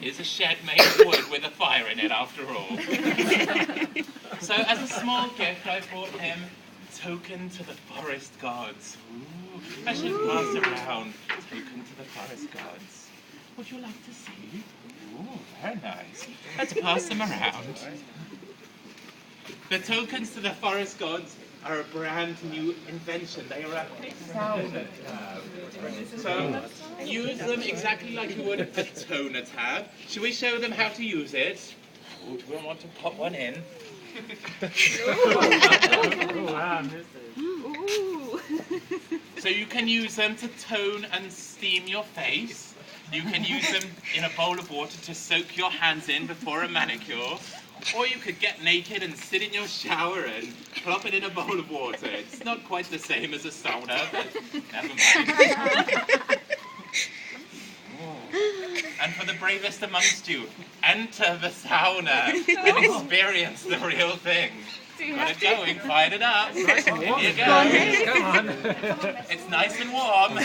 is a shed made of wood with a fire in it, after all. So as a small gift, I brought him Token to the Forest Gods. Ooh, I should pass around Token to the Forest Gods. Would you like to see? Ooh, very nice. Let's pass them around. The Tokens to the Forest Gods are a brand new invention. They are a sauna tab. So use them exactly like you would a toner tab. Should we show them how to use it? Oh, do we want to pop one in? So you can use them to tone and steam your face. You can use them in a bowl of water to soak your hands in before a manicure. Or you could get naked and sit in your shower and plop it in a bowl of water. It's not quite the same as a sauna, but never mind. And for the bravest amongst you, enter the sauna and experience the real thing. Got it going, fire it up. In you go. Come on. It's nice and warm.